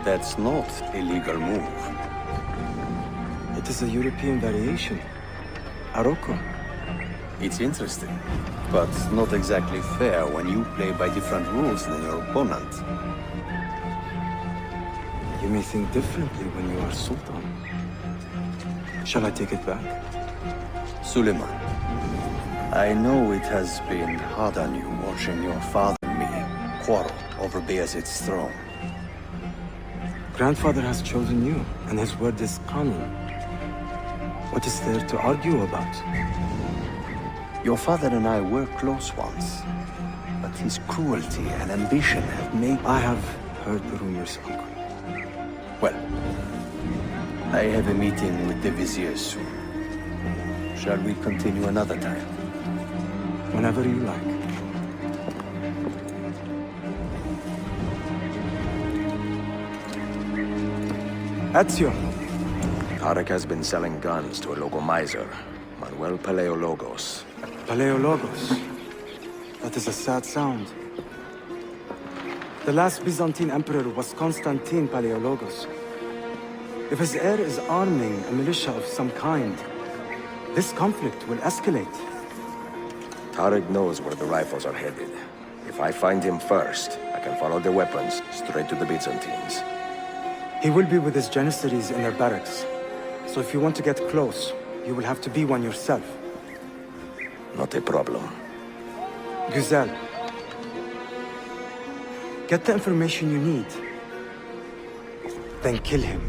That's not a legal move. It is a European variation. Aroko. It's interesting, but not exactly fair when you play by different rules than your opponent. You may think differently when you are Sultan. Shall I take it back? Suleiman, I know it has been hard on you watching your father and me quarrel over Bayezid's throne. Grandfather has chosen you, and his word is Qanun. What is there to argue about? Your father and I were close once, but his cruelty and ambition have made... I have heard the rumors, uncle. Well, I have a meeting with the viziers soon. Shall we continue another time? Whenever you like. Ezio. Tarek has been selling guns to a local miser, Manuel Paleologos. Paleologos. That is a sad sound. The last Byzantine emperor was Constantine Paleologos. If his heir is arming a militia of some kind, this conflict will escalate. Tarek knows where the rifles are headed. If I find him first, I can follow the weapons straight to the Byzantines. He will be with his janissaries in their barracks. So if you want to get close, you will have to be one yourself. Not a problem. Güzel. Get the information you need. Then kill him.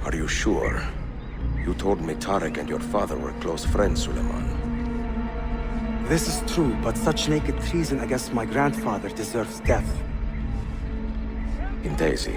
Are you sure? You told me Tarek and your father were close friends, Suleiman. This is true, but such naked treason against my grandfather deserves death. In Daisy.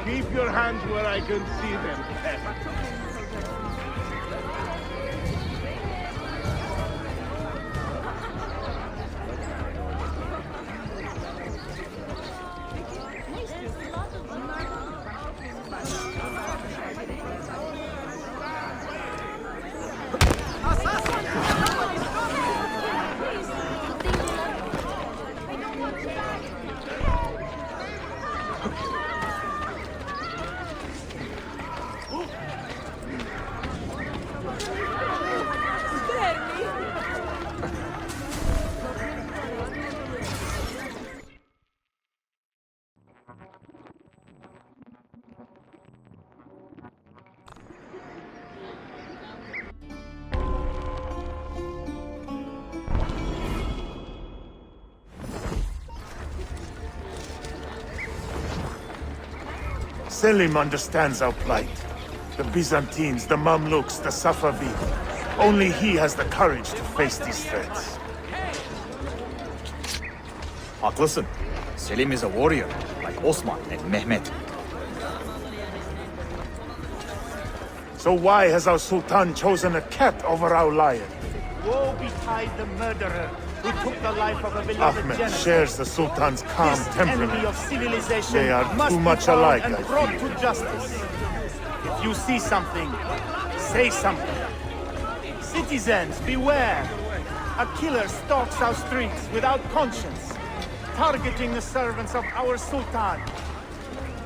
Keep your hands where I can see them, Pep. Selim understands our plight. The Byzantines, the Mamluks, the Safavid. Only he has the courage to face these threats. Haklısın. Selim is a warrior, like Osman and Mehmet. So why has our Sultan chosen a cat over our lion? Woe betide the murderer who took the life of a beloved Ahmed general. shares the Sultan's calm This temperament. enemy of civilization They are must too be much found alike, and I brought fear. to justice. If you see something, say something. Citizens, beware! A killer stalks our streets without conscience, targeting the servants of our Sultan.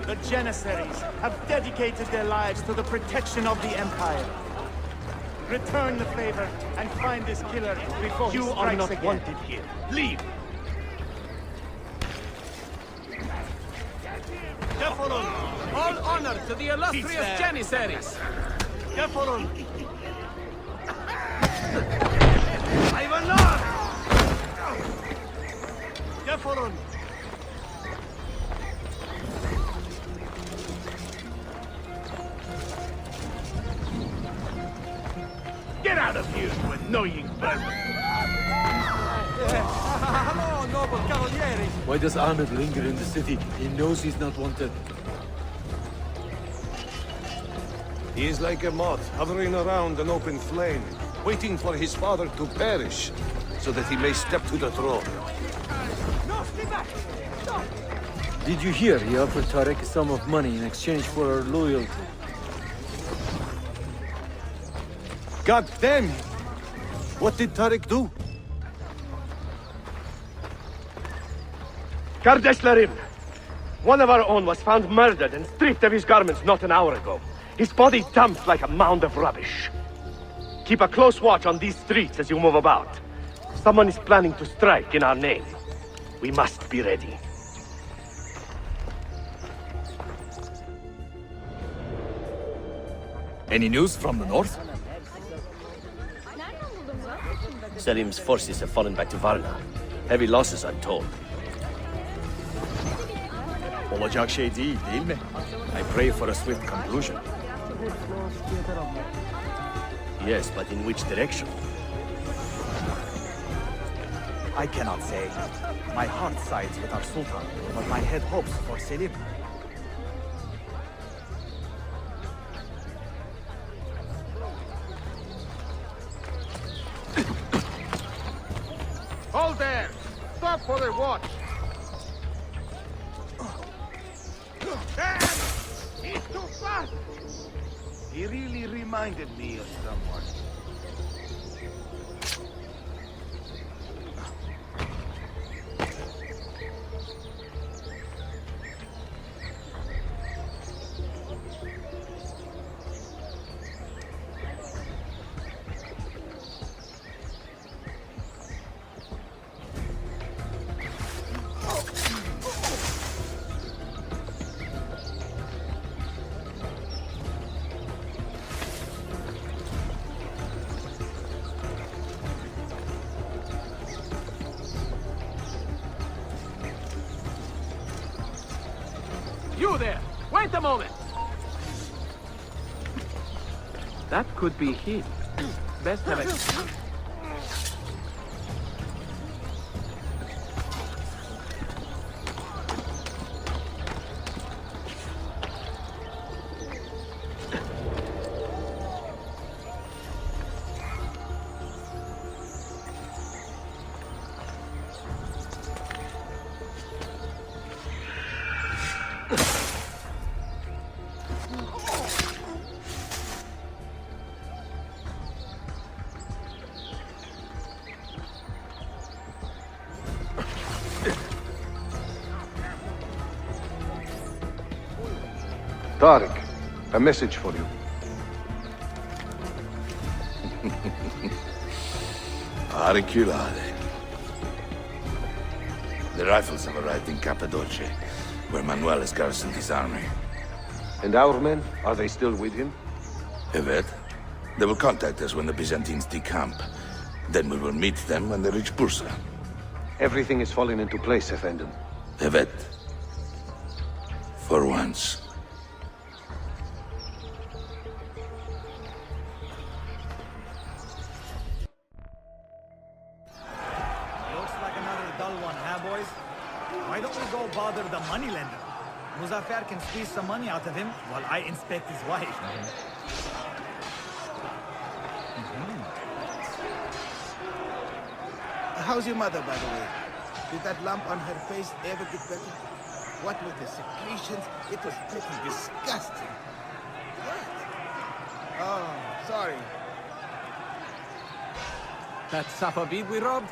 The Janissaries have dedicated their lives to the protection of the Empire. Return the favor and find this killer before he strikes again. You are not wanted here. Leave! Defolun! All honor to the illustrious Janissaries! Defolun! Hayvanlar! Defolun! Get out of here, you annoying vermin! Hello, noble cavaliere. Why does Ahmed linger in the city? He knows he's not wanted. He is like a moth hovering around an open flame, waiting for his father to perish, so that he may step to the throne. No, stay back. Stop. Did you hear he offered Tarek a sum of money in exchange for our loyalty? God damn! What did Tarek do? Kardeşlerim! One of our own was found murdered and stripped of his garments not an hour ago. His body dumped like a mound of rubbish. Keep a close watch on these streets as you move about. Someone is planning to strike in our name. We must be ready. Any news from the north? Selim's forces have fallen back to Varna. Heavy losses, I'm told. Olacak şey değil mi? I pray for a swift conclusion. Yes, but in which direction? I cannot say. My heart sides with our Sultan, but my head hopes for Selim. Hold there! Stop for the watch! He's too fast! He really reminded me of someone. You there! Wait a moment! That could be he. Best have it. Tarek, a message for you. Auriculare. The rifles have arrived in Cappadocia, where Manuel has garrisoned his army. And our men, are they still with him? Evet. They will contact us when the Byzantines decamp. Then we will meet them when they reach Bursa. Everything is falling into place, Efendim. Evet. For once. Looks like another dull one, huh, boys? Why don't we go bother the moneylender? Muzaffer can squeeze some money out of him while I inspect his wife. How's your mother, by the way? Did that lump on her face ever get better? What with the secretions? It was pretty disgusting. What? Oh, sorry. That Safavid we robbed?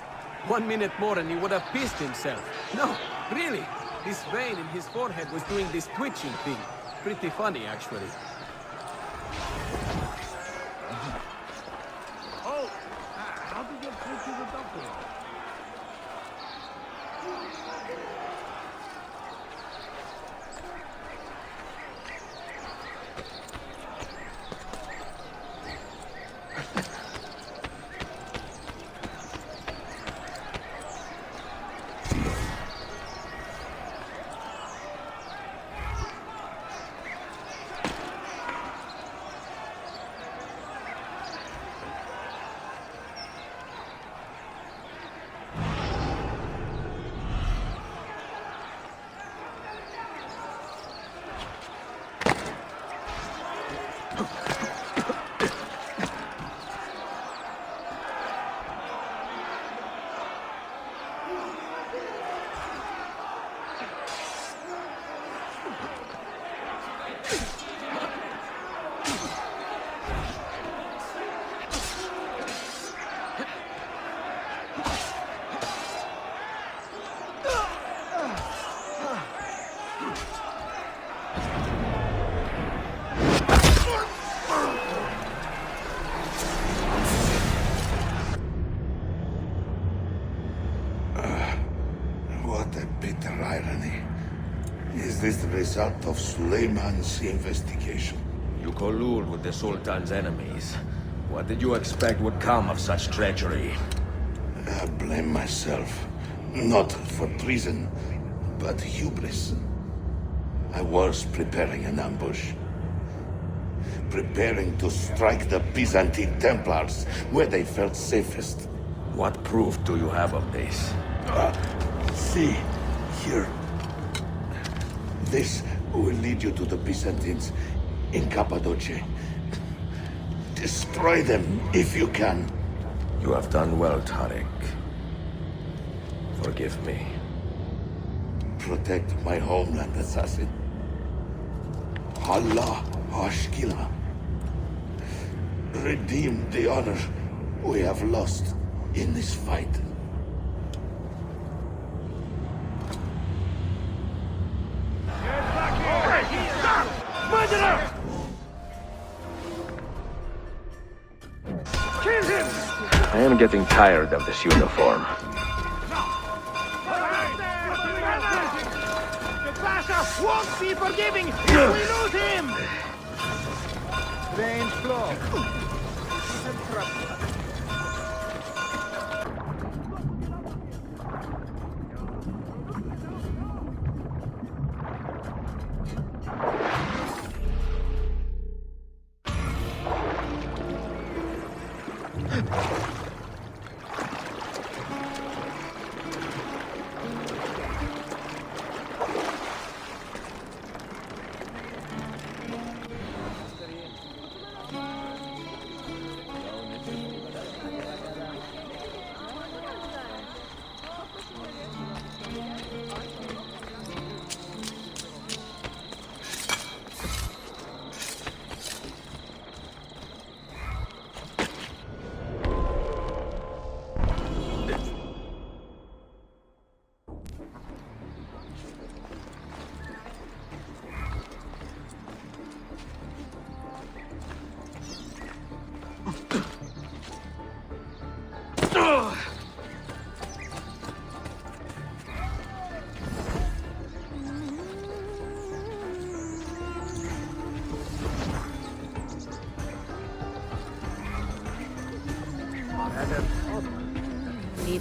1 minute more and he would have pissed himself. No, really. This vein in his forehead was doing this twitching thing. Pretty funny, actually. Oh! How did you get through to the doctor? This is the result of Süleyman's investigation. You collude with the Sultan's enemies. What did you expect would come of such treachery? I blame myself. Not for treason, but hubris. I was preparing an ambush. Preparing to strike the Byzantine Templars where they felt safest. What proof do you have of this? See, here. This will lead you to the Byzantines in Cappadocia. Destroy them if you can. You have done well, Tarek. Forgive me. Protect my homeland, assassin. Allah Ashkila. Redeem the honor we have lost in this fight. Murderer! Kill him! I am getting tired of this uniform. The Pasha won't be forgiving if we lose him! Strange flow.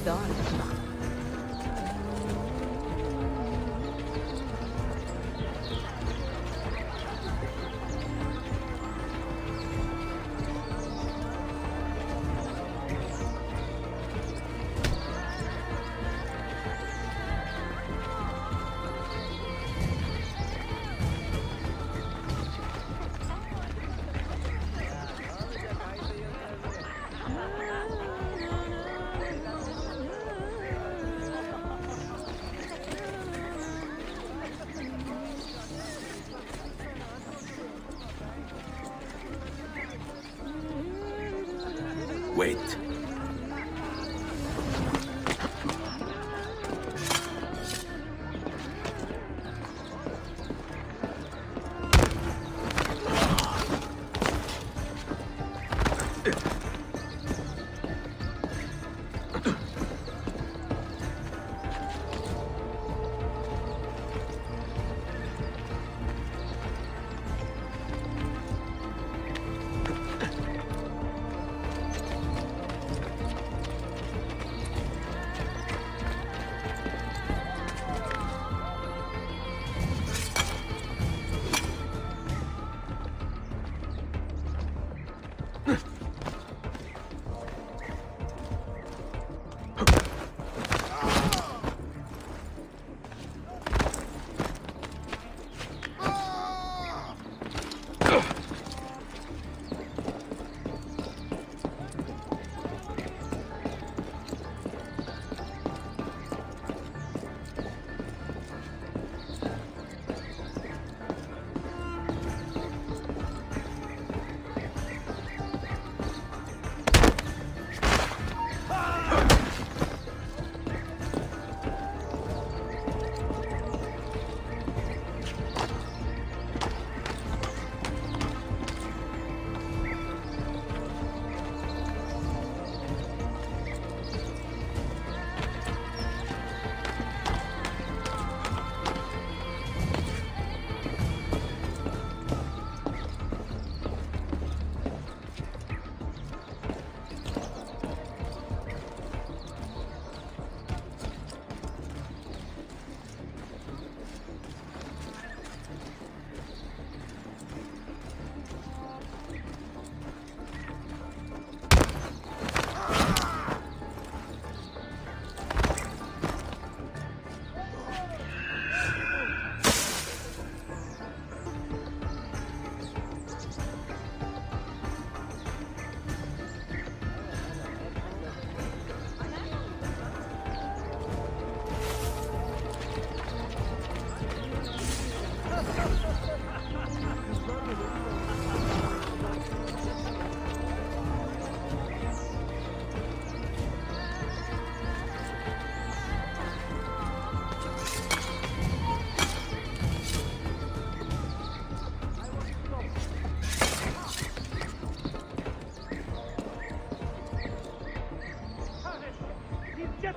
Videon. Wait.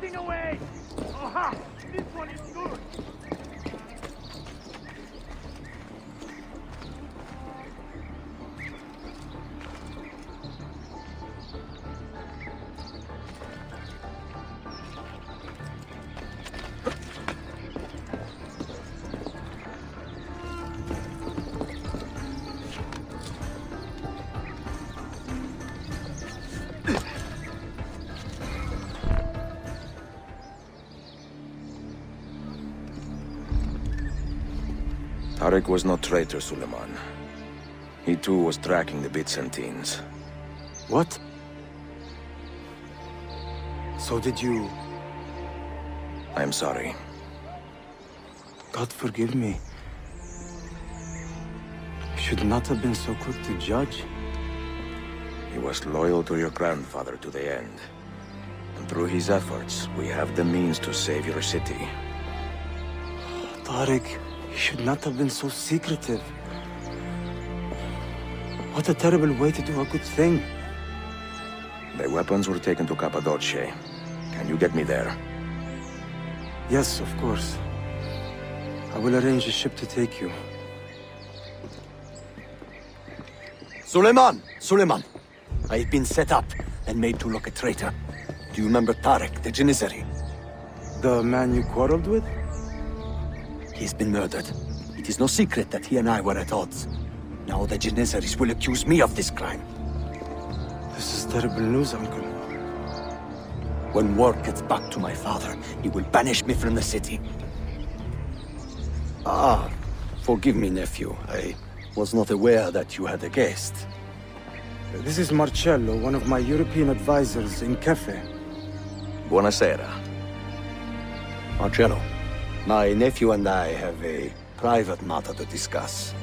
getting away! Aha! This one is good! Tarek was no traitor, Suleiman. He too was tracking the Byzantines. What? So did you... I'm sorry. God forgive me. You should not have been so quick to judge. He was loyal to your grandfather to the end. And through his efforts, we have the means to save your city. Tariq, you should not have been so secretive. What a terrible way to do a good thing. The weapons were taken to Cappadocia. Can you get me there? Yes, of course. I will arrange a ship to take you. Suleiman! Suleiman! I've been set up and made to look a traitor. Do you remember Tarek, the Janissary? The man you quarreled with? He's been murdered. It is no secret that he and I were at odds. Now the Janissaries will accuse me of this crime. This is terrible news, Uncle. When word gets back to my father, he will banish me from the city. Ah, forgive me, nephew. I was not aware that you had a guest. This is Marcello, one of my European advisors in Cafe. Buonasera. Marcello, my nephew and I have a private matter to discuss.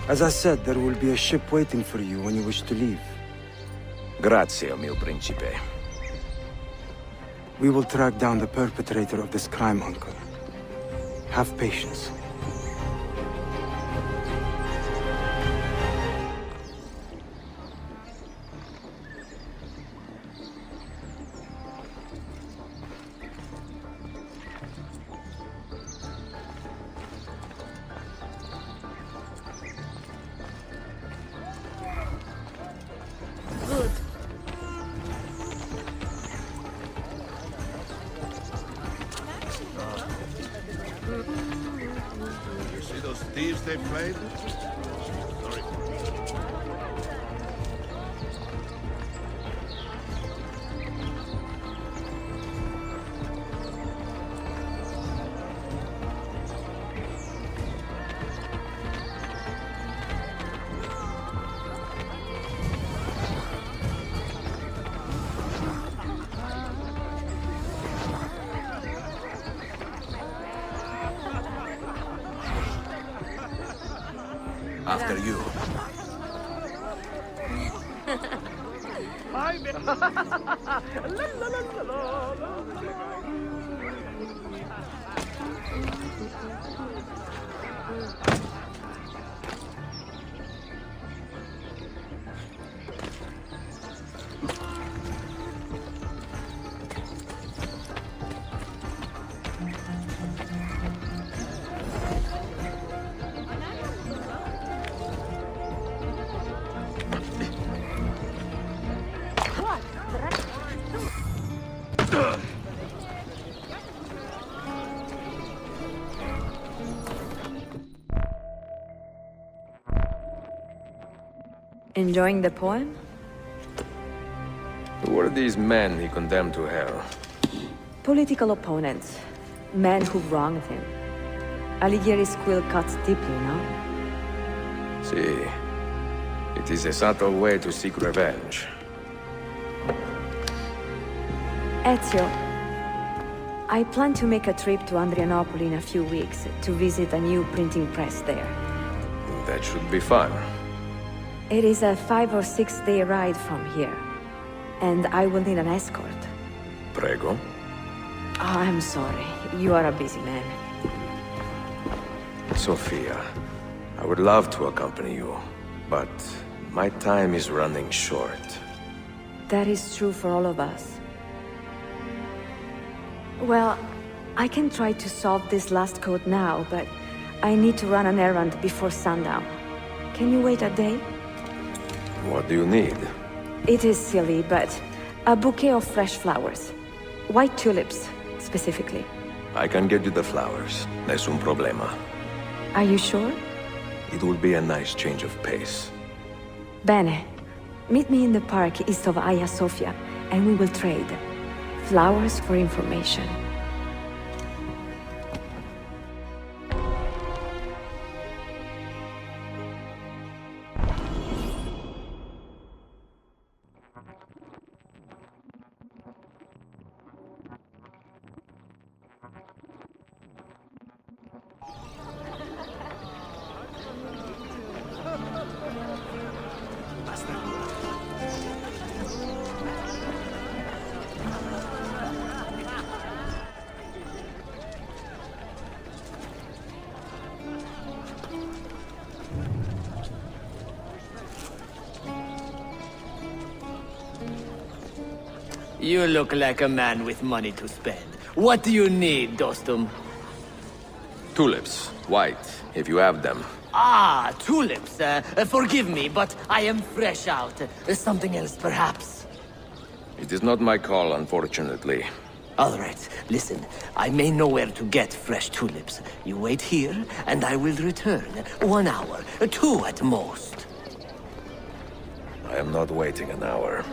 As I said, there will be a ship waiting for you when you wish to leave. Grazie, mio principe. We will track down the perpetrator of this crime, Uncle. Have patience. You see those thieves they played? Sorry. After you. Enjoying the poem? Who were these men he condemned to hell? Political opponents. Men who wronged him. Alighieri's quill cuts deeply, no? See, it is a subtle way to seek revenge. Ezio, I plan to make a trip to Andrianople in a few weeks to visit a new printing press there. That should be fun. It is a 5 or 6 day ride from here, and I will need an escort. Prego. Oh, I'm sorry. You are a busy man. Sophia, I would love to accompany you, but my time is running short. That is true for all of us. Well, I can try to solve this last code now, but I need to run an errand before sundown. Can you wait a day? What do you need? It is silly, but a bouquet of fresh flowers. White tulips, specifically. I can get you the flowers. Nessun problema. Are you sure? It will be a nice change of pace. Bene. Meet me in the park east of Hagia Sophia, and we will trade. Flowers for information. You look like a man with money to spend. What do you need, Dostum? Tulips. White, if you have them. Ah, tulips. Forgive me, but I am fresh out. Something else, perhaps? It is not my call, unfortunately. All right, listen. I may know where to get fresh tulips. You wait here, and I will return. 1 hour, 2 at most. I am not waiting an hour.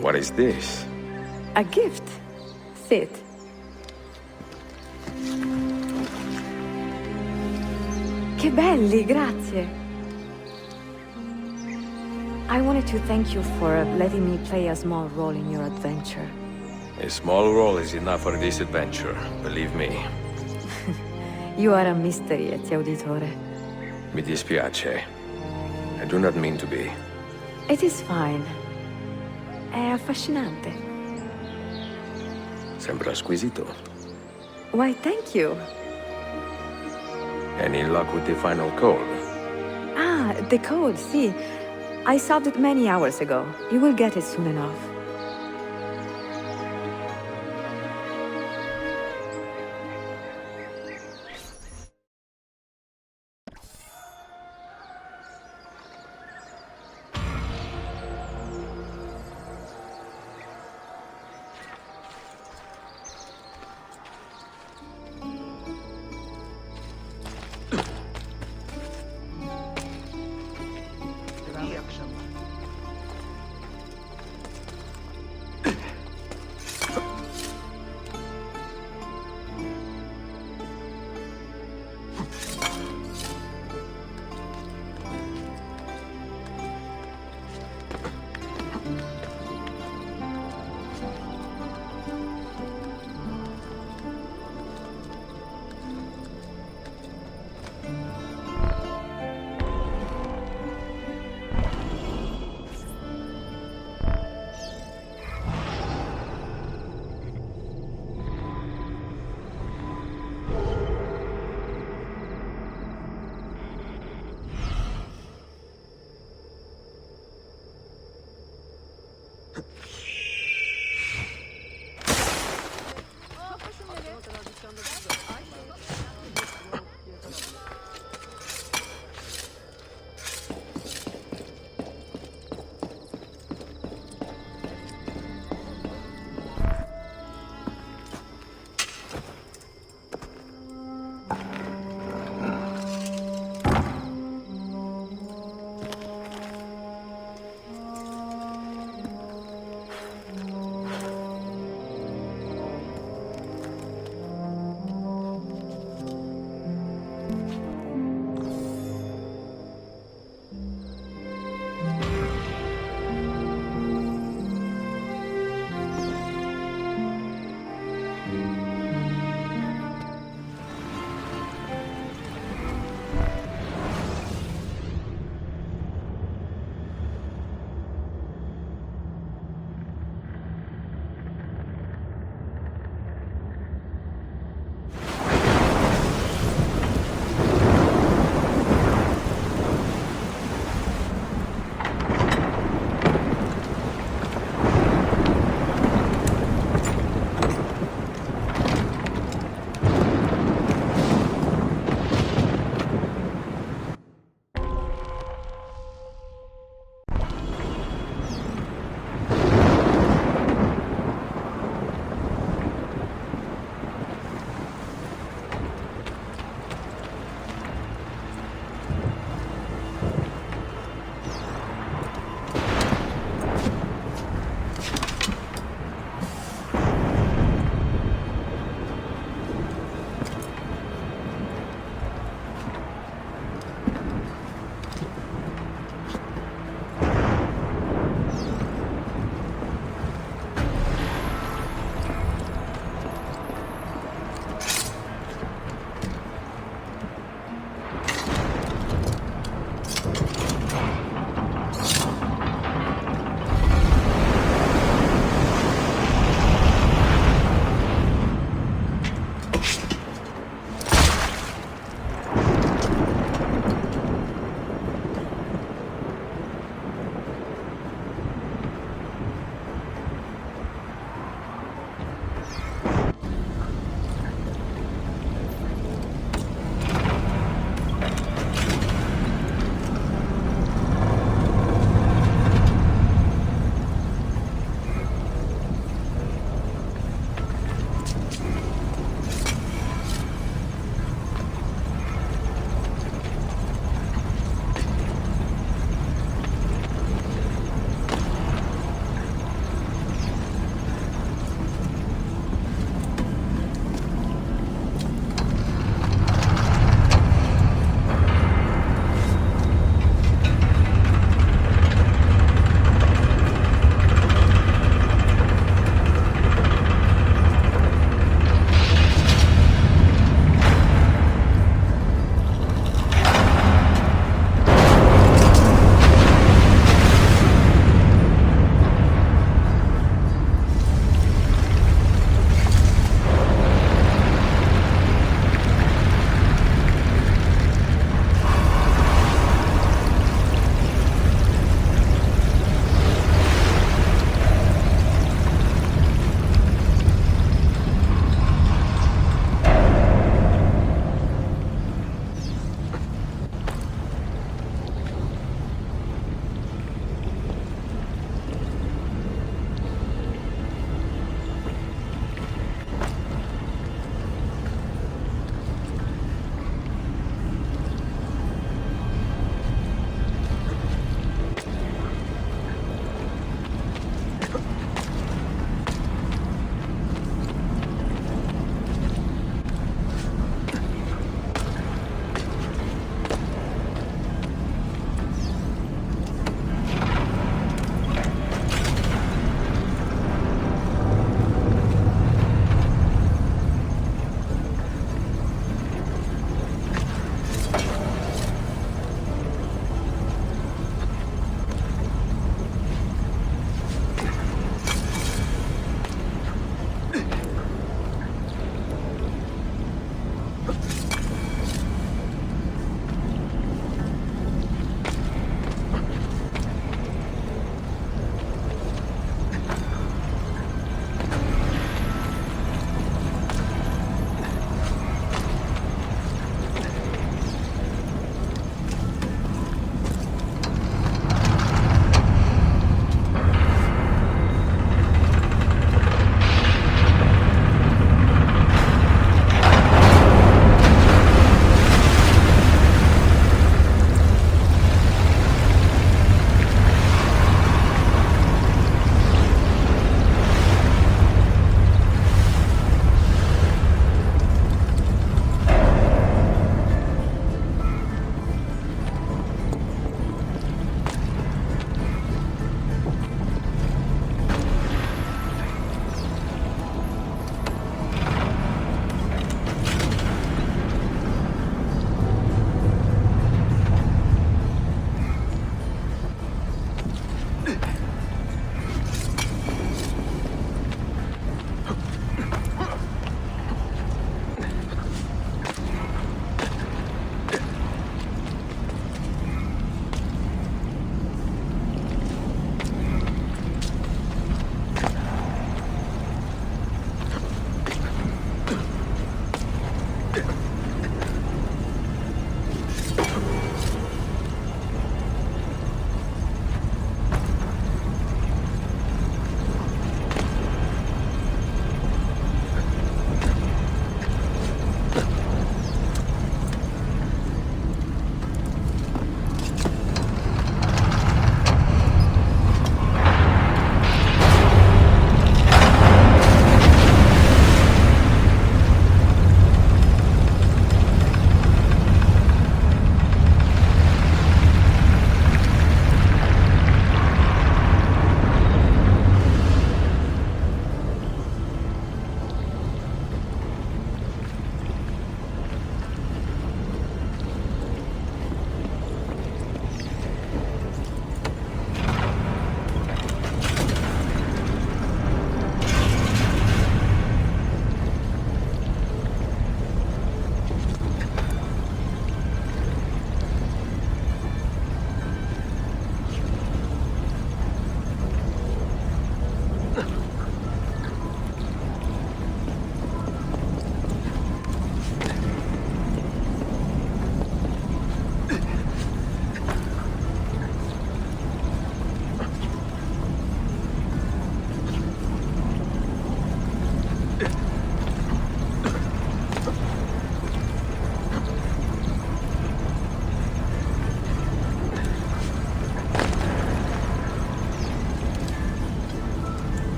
What is this? A gift. Sitt. Che belli, grazie. I wanted to thank you for letting me play a small role in your adventure. A small role is enough for this adventure, believe me. You are a mystery, Ezio Auditore. Mi dispiace. I do not mean to be. It is fine. È affascinante. Sembra squisito. Why, thank you. Any luck with the final code? Ah, the code, see. I solved it many hours ago. You will get it soon enough.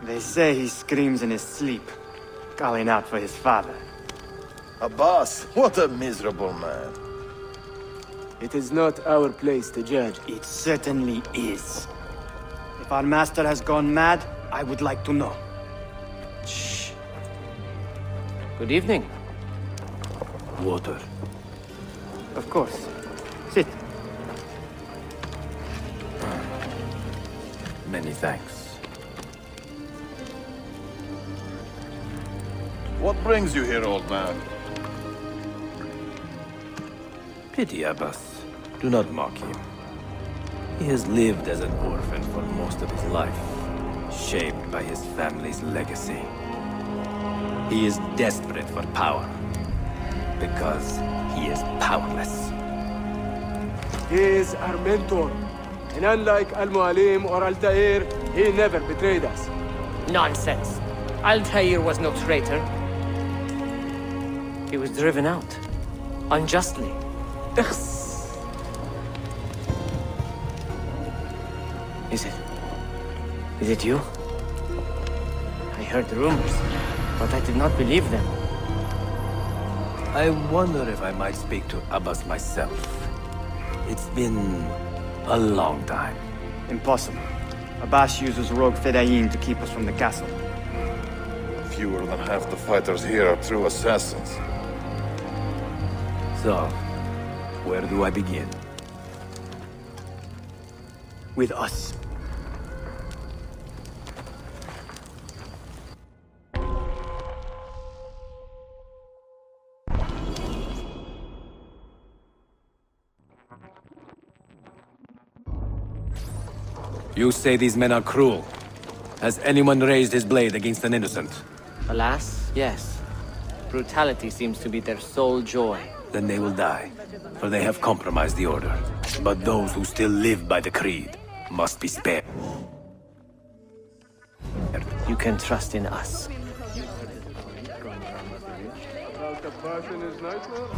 They say he screams in his sleep, calling out for his father. Abbas, what a miserable man. It is not our place to judge. It certainly is. If our master has gone mad, I would like to know. Shh. Good evening. Water. Of course. Sit. Many thanks. What brings you here, old man? Pity Abbas. Do not mock him. He has lived as an orphan for most of his life, shaped by his family's legacy. He is desperate for power, because he is powerless. He is our mentor. And unlike Al-Mualim or Al-Ta'ir, he never betrayed us. Nonsense. Altair was no traitor. He was driven out. Unjustly. Is it you? I heard rumors, but I did not believe them. I wonder if I might speak to Abbas myself. It's been a long time. Impossible. Abbas uses rogue Fedayeen to keep us from the castle. Fewer than half the fighters here are true assassins. So, where do I begin? With us. You say these men are cruel. Has anyone raised his blade against an innocent? Alas, yes. Brutality seems to be their sole joy. Then they will die, for they have compromised the order. But those who still live by the creed must be spared. You can trust in us. About the person is nightmare?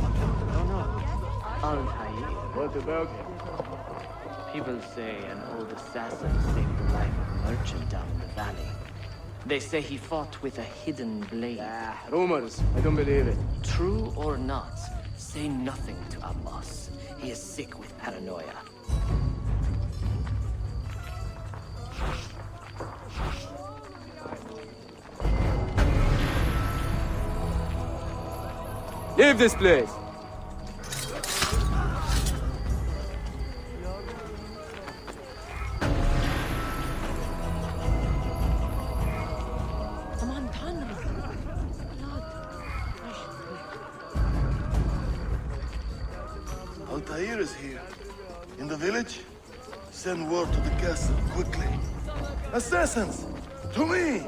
Altair. What about him? People say an old assassin saved the life of a merchant down in the valley. They say he fought with a hidden blade. Rumors. I don't believe it. True or not, say nothing to Abbas. He is sick with paranoia. Leave this place! Altair is here. In the village? Send word to the castle, quickly. Assassins! To me!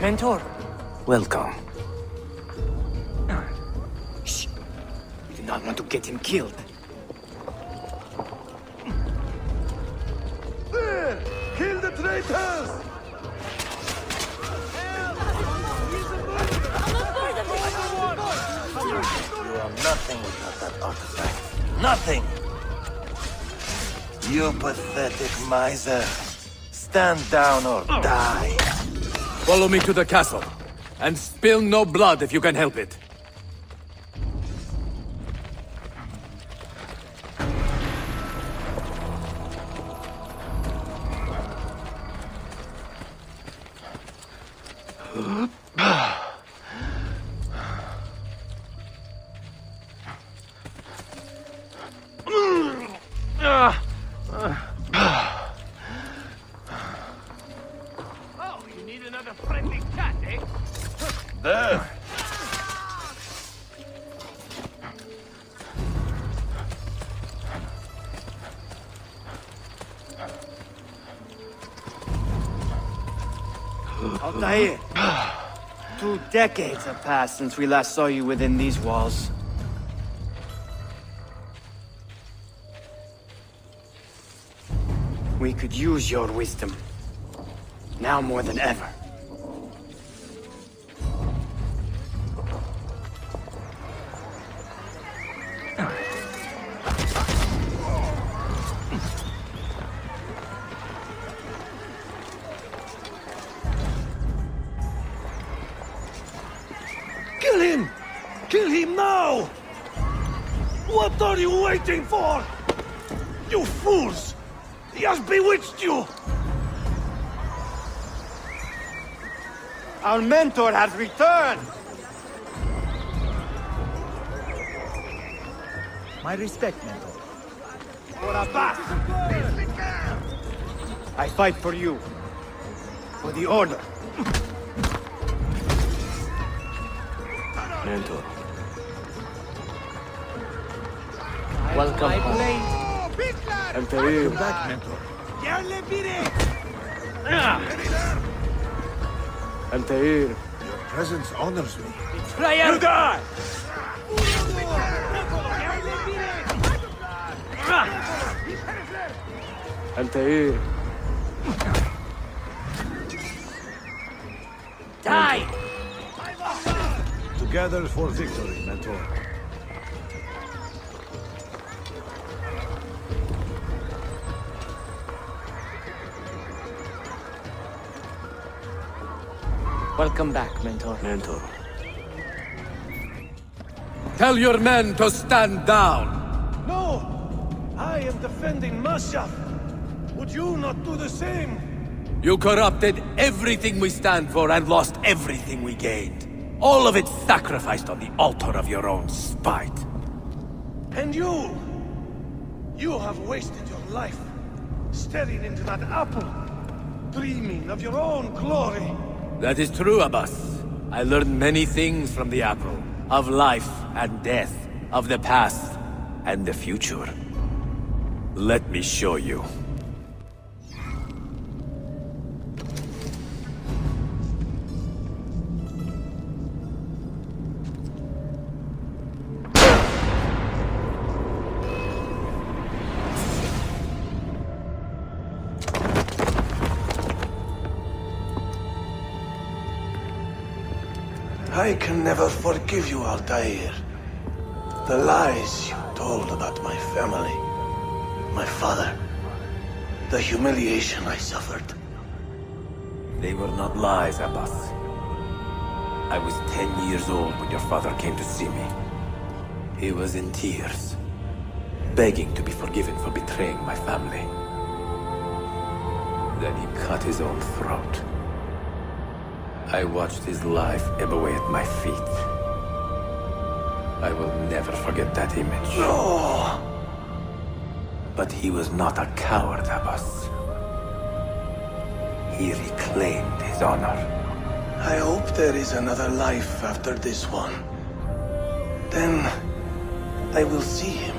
Mentor. Welcome. Shh. We do not want to get him killed. There! Kill the traitors! You are nothing without that artifact. Nothing! You pathetic miser. Stand down or die. Follow me to the castle, and spill no blood if you can help it. Oh, you need another friendly cat, eh? There! Altair, 2 decades have passed since we last saw you within these walls. We could use your wisdom. Now more than ever. Kill him! Kill him now! What are you waiting for? You fools! He has bewitched you! Our mentor has returned! My respect, mentor. For Abbas! I fight for you. For the Order. Mentor. Welcome home. Altair. Come back, mentor. Altair. Your presence honors me. You die! Altair. Die! Together for victory, mentor. Welcome back, mentor. Mentor. Tell your men to stand down! No! I am defending Mashaf! Would you not do the same? You corrupted everything we stand for and lost everything we gained. All of it sacrificed on the altar of your own spite. And you! You have wasted your life, staring into that apple, dreaming of your own glory. That is true, Abbas. I learned many things from the apple. Of life and death. Of the past and the future. Let me show you. I can never forgive you, Altair. The lies you told about my family, my father, the humiliation I suffered. They were not lies, Abbas. I was 10 years old when your father came to see me. He was in tears, begging to be forgiven for betraying my family. Then he cut his own throat. I watched his life ebb away at my feet. I will never forget that image. No! But he was not a coward, Abbas. He reclaimed his honor. I hope there is another life after this one. Then I will see him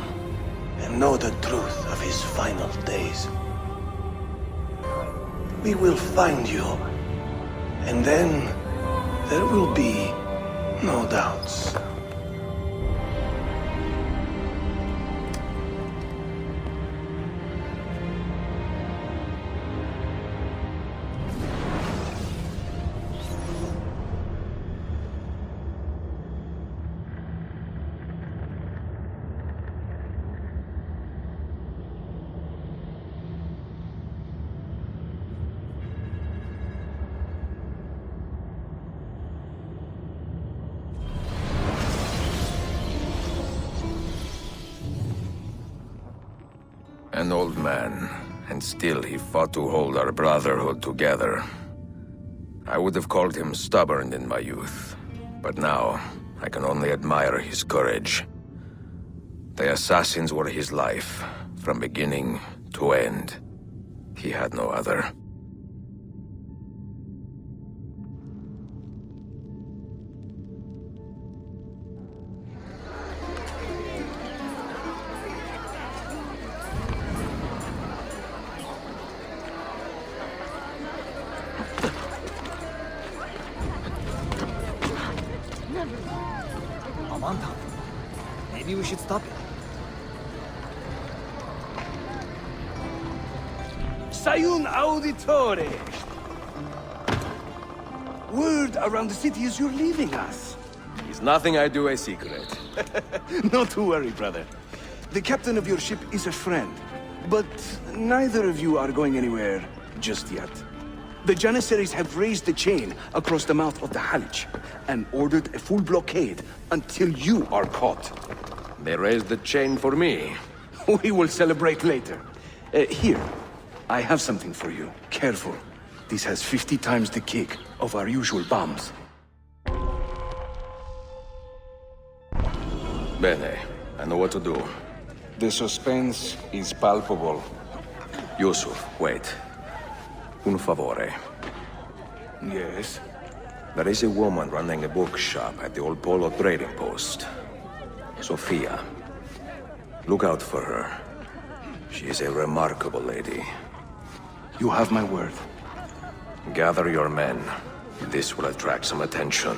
and know the truth of his final days. We will find you. And then, there will be no doubts. An old man, and still he fought to hold our brotherhood together. I would have called him stubborn in my youth, but now I can only admire his courage. The assassins were his life, from beginning to end. He had no other. Aman tanrım. Maybe we should stop it. Sayun Auditore! Word around the city is you're leaving us. Is nothing I do a secret. Not to worry, brother. The captain of your ship is a friend, but neither of you are going anywhere just yet. The Janissaries have raised the chain across the mouth of the Halij and ordered a full blockade until you are caught. They raised the chain for me. We will celebrate later. Here, I have something for you. Careful. This has 50 times the kick of our usual bombs. Bene, I know what to do. The suspense is palpable. Yusuf, wait. Un favore. Yes? There is a woman running a bookshop at the old Polo trading post. Sofia. Look out for her. She is a remarkable lady. You have my word. Gather your men. This will attract some attention.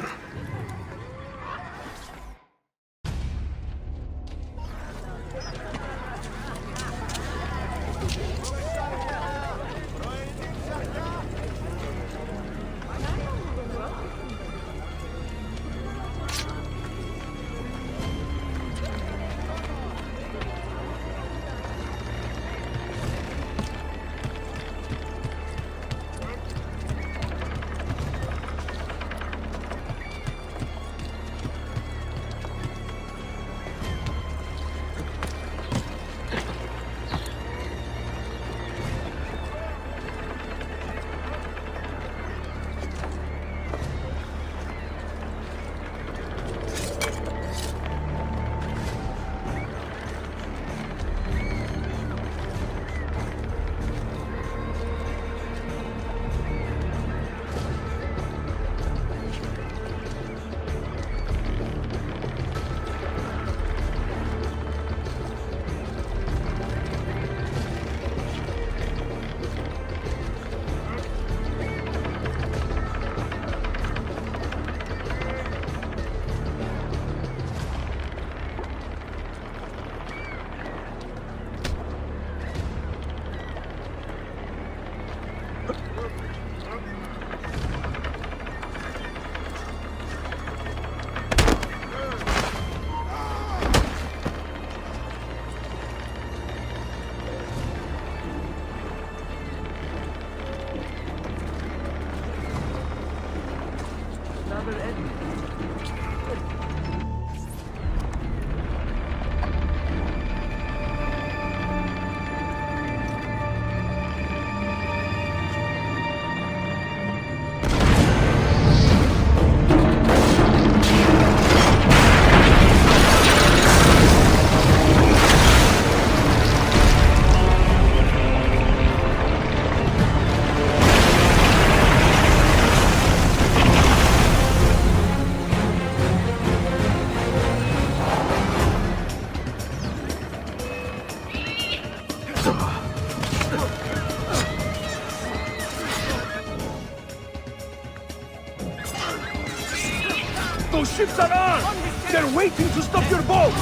Those ships are armed! They're waiting to stop your boats!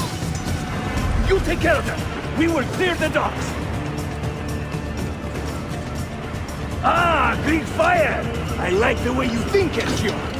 You take care of them! We will clear the docks! Ah, Greek fire! I like the way you think, Ezio!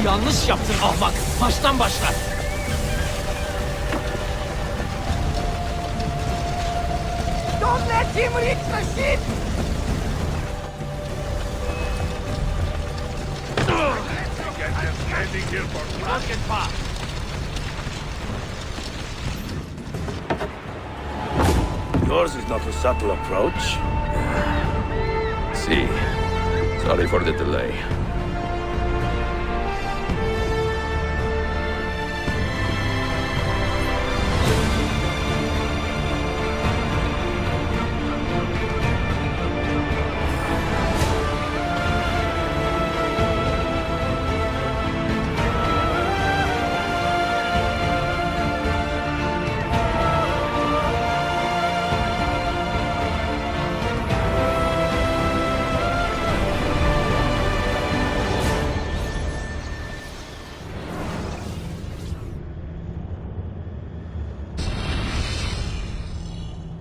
Yanlış yaptın ahmak. Baştan başla. Don't let him reach the ship! Yours is not a subtle approach. See. Sorry for the delay.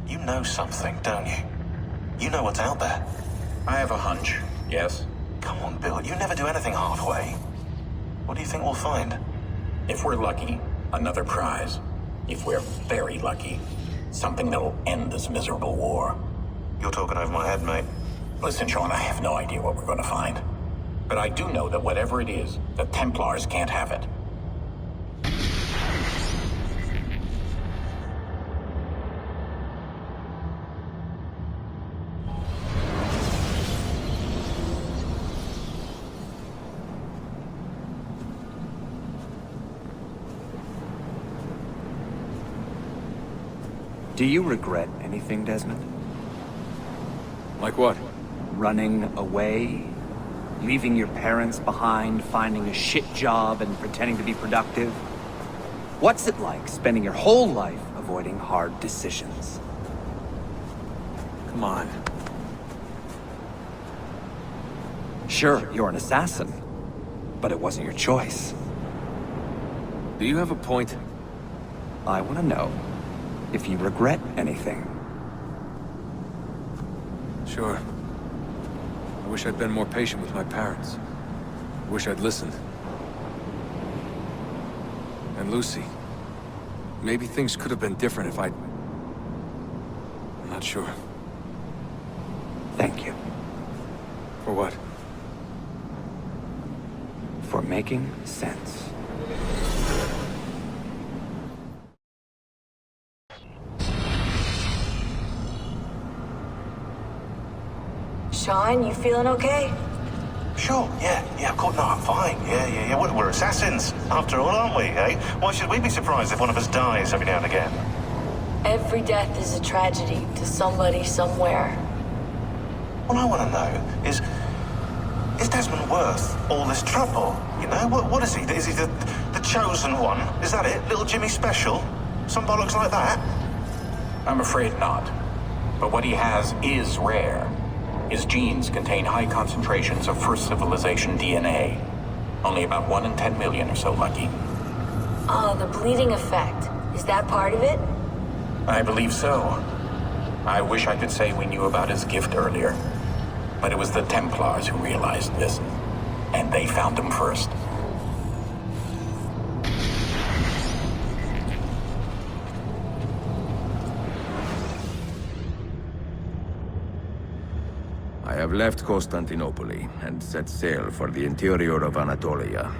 You know something, don't you? You know what's out there. I have a hunch, yes. Come on, Bill, you never do anything halfway. What do you think we'll find? If we're lucky, another prize. If we're very lucky, something that'll end this miserable war. You're talking over my head, mate. Listen, Sean, I have no idea what we're going to find. But I do know that whatever it is, the Templars can't have it. Do you regret anything, Desmond? Like what? Running away? Leaving your parents behind, finding a shit job, and pretending to be productive? What's it like spending your whole life avoiding hard decisions? Come on. Sure, you're an assassin, but it wasn't your choice. Do you have a point? I want to know if you regret anything. Sure. I wish I'd been more patient with my parents. I wish I'd listened. And Lucy. Maybe things could have been different if I'd... I'm not sure. Thank you. For what? For making sense. Sean, you feeling okay? Sure, yeah, of course, no, I'm fine. Yeah, we're assassins, after all, aren't we, eh? Why should we be surprised if one of us dies every now and again? Every death is a tragedy to somebody somewhere. What I want to know is Desmond worth all this trouble? You know, what is he? Is he the chosen one? Is that it? Little Jimmy Special? Some bollocks like that? I'm afraid not. But what he has is rare. His genes contain high concentrations of first civilization DNA. Only about 1 in 10 million are so lucky. Oh, the bleeding effect. Is that part of it? I believe so. I wish I could say we knew about his gift earlier. But it was the Templars who realized this. And they found him first. I have left Constantinople and set sail for the interior of Anatolia,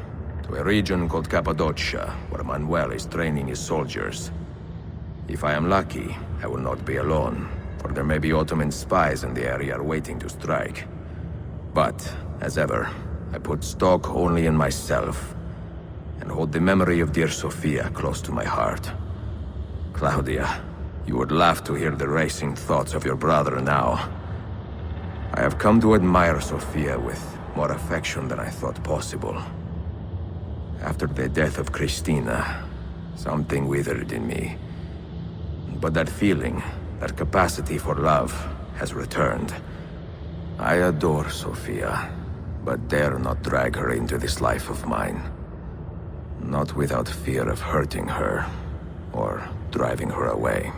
to a region called Cappadocia, where Manuel is training his soldiers. If I am lucky, I will not be alone, for there may be Ottoman spies in the area waiting to strike. But, as ever, I put stock only in myself, and hold the memory of dear Sophia close to my heart. Claudia, you would laugh to hear the racing thoughts of your brother now. I have come to admire Sophia with more affection than I thought possible. After the death of Christina, something withered in me. But that feeling, that capacity for love, has returned. I adore Sophia, but dare not drag her into this life of mine. Not without fear of hurting her, or driving her away.